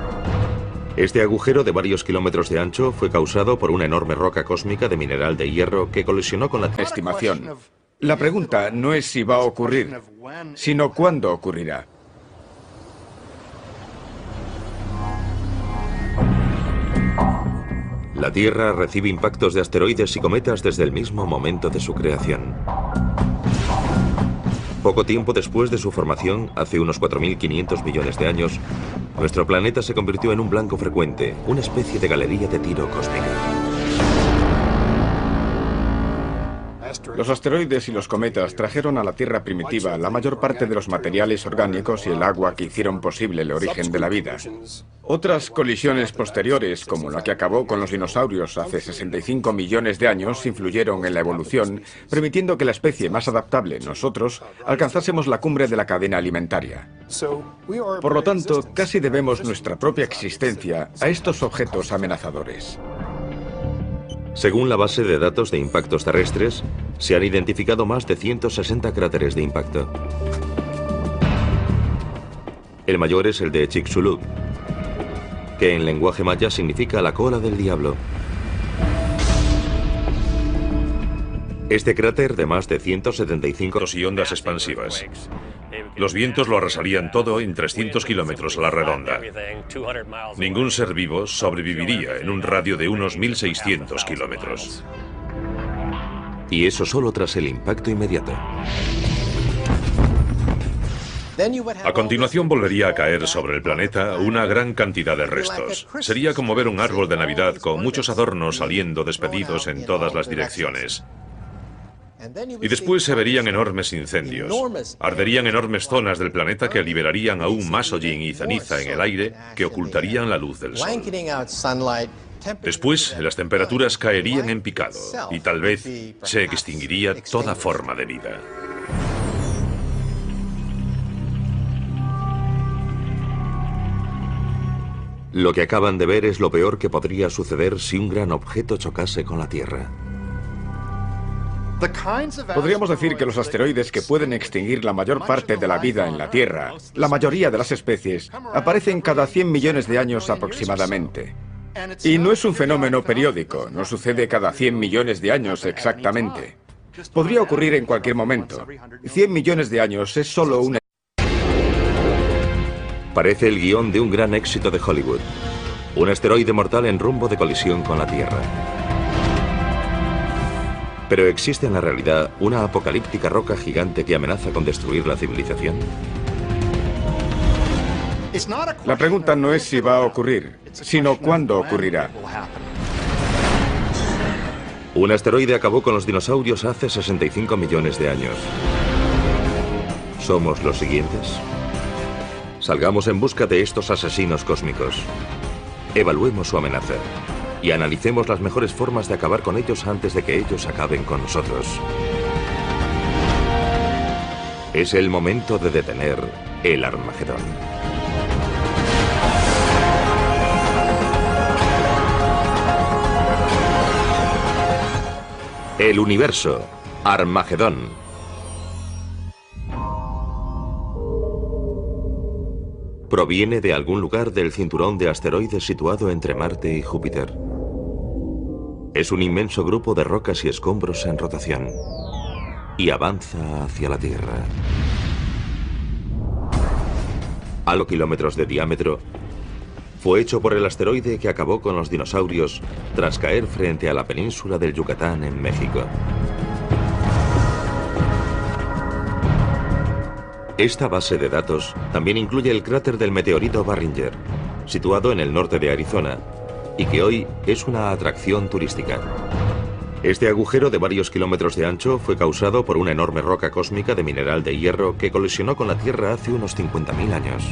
Este agujero de varios kilómetros de ancho fue causado por una enorme roca cósmica de mineral de hierro que colisionó con la Estimación. La pregunta no es si va a ocurrir, sino cuándo ocurrirá. La Tierra recibe impactos de asteroides y cometas desde el mismo momento de su creación. Poco tiempo después de su formación, hace unos 4.500 millones de años, nuestro planeta se convirtió en un blanco frecuente, una especie de galería de tiro cósmica. Los asteroides y los cometas trajeron a la Tierra primitiva la mayor parte de los materiales orgánicos y el agua que hicieron posible el origen de la vida. Otras colisiones posteriores, como la que acabó con los dinosaurios hace 65 millones de años, influyeron en la evolución, permitiendo que la especie más adaptable, nosotros, alcanzásemos la cumbre de la cadena alimentaria. Por lo tanto, casi debemos nuestra propia existencia a estos objetos amenazadores. Según la base de datos de impactos terrestres, se han identificado más de 160 cráteres de impacto. El mayor es el de Chicxulub, que en lenguaje maya significa la cola del diablo. Este cráter de más de 175 y ondas expansivas. Los vientos lo arrasarían todo en 300 kilómetros a la redonda. Ningún ser vivo sobreviviría en un radio de unos 1.600 kilómetros. Y eso solo tras el impacto inmediato. A continuación volvería a caer sobre el planeta una gran cantidad de restos. Sería como ver un árbol de Navidad con muchos adornos saliendo despedidos en todas las direcciones. Y después se verían enormes incendios. Arderían enormes zonas del planeta que liberarían aún más hollín y ceniza en el aire que ocultarían la luz del sol. Después, las temperaturas caerían en picado y tal vez se extinguiría toda forma de vida. Lo que acaban de ver es lo peor que podría suceder si un gran objeto chocase con la Tierra. Podríamos decir que los asteroides que pueden extinguir la mayor parte de la vida en la Tierra, la mayoría de las especies, aparecen cada 100 millones de años aproximadamente. Y no es un fenómeno periódico, no sucede cada 100 millones de años exactamente. Podría ocurrir en cualquier momento. 100 millones de años es solo una... Parece el guión de un gran éxito de Hollywood. Un asteroide mortal en rumbo de colisión con la Tierra. Pero ¿existe en la realidad una apocalíptica roca gigante que amenaza con destruir la civilización? La pregunta no es si va a ocurrir, sino cuándo ocurrirá. Un asteroide acabó con los dinosaurios hace 65 millones de años. ¿Somos los siguientes? Salgamos en busca de estos asesinos cósmicos. Evaluemos su amenaza y analicemos las mejores formas de acabar con ellos antes de que ellos acaben con nosotros. Es el momento de detener el Armagedón. El universo, Armagedón. Proviene de algún lugar del cinturón de asteroides situado entre Marte y Júpiter. Es un inmenso grupo de rocas y escombros en rotación y avanza hacia la Tierra. A kilómetros de diámetro, fue hecho por el asteroide que acabó con los dinosaurios tras caer frente a la península del Yucatán en México. Esta base de datos también incluye el cráter del meteorito Barringer, situado en el norte de Arizona, y que hoy es una atracción turística. Este agujero de varios kilómetros de ancho fue causado por una enorme roca cósmica de mineral de hierro que colisionó con la Tierra hace unos 50.000 años.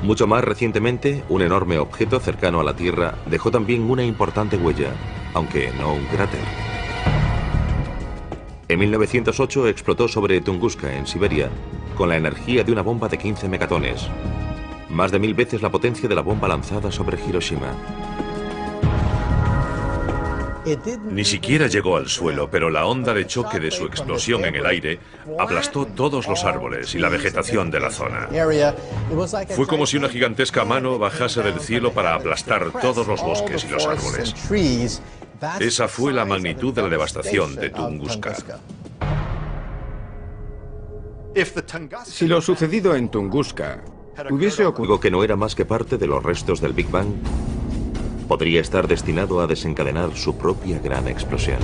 Mucho más recientemente, un enorme objeto cercano a la Tierra dejó también una importante huella, aunque no un cráter. En 1908 explotó sobre Tunguska, en Siberia, con la energía de una bomba de 15 megatones, más de 1000 veces la potencia de la bomba lanzada sobre Hiroshima. Ni siquiera llegó al suelo, pero la onda de choque de su explosión en el aire aplastó todos los árboles y la vegetación de la zona. Fue como si una gigantesca mano bajase del cielo para aplastar todos los bosques y los árboles. Esa fue la magnitud de la devastación de Tunguska. Si lo sucedido en Tunguska hubiese ocurrido... Algo que no era más que parte de los restos del Big Bang, podría estar destinado a desencadenar su propia gran explosión.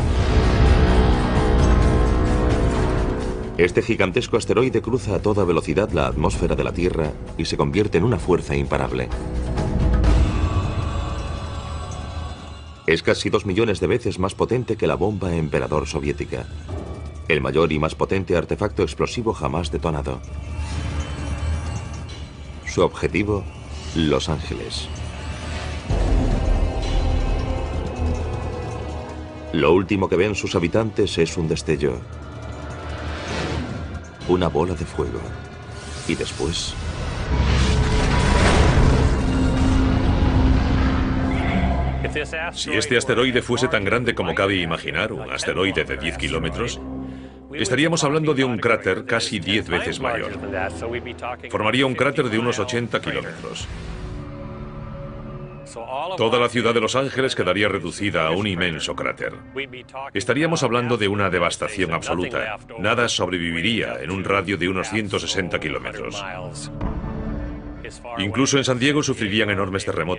Este gigantesco asteroide cruza a toda velocidad la atmósfera de la Tierra y se convierte en una fuerza imparable. Es casi 2 millones de veces más potente que la bomba Emperador soviética. El mayor y más potente artefacto explosivo jamás detonado. Su objetivo, Los Ángeles. Lo último que ven sus habitantes es un destello. Una bola de fuego. Y después... Si este asteroide fuese tan grande como cabe imaginar, un asteroide de 10 kilómetros, estaríamos hablando de un cráter casi 10 veces mayor. Formaría un cráter de unos 80 kilómetros. Toda la ciudad de Los Ángeles quedaría reducida a un inmenso cráter. Estaríamos hablando de una devastación absoluta. Nada sobreviviría en un radio de unos 160 kilómetros. Incluso en San Diego sufrirían enormes terremotos.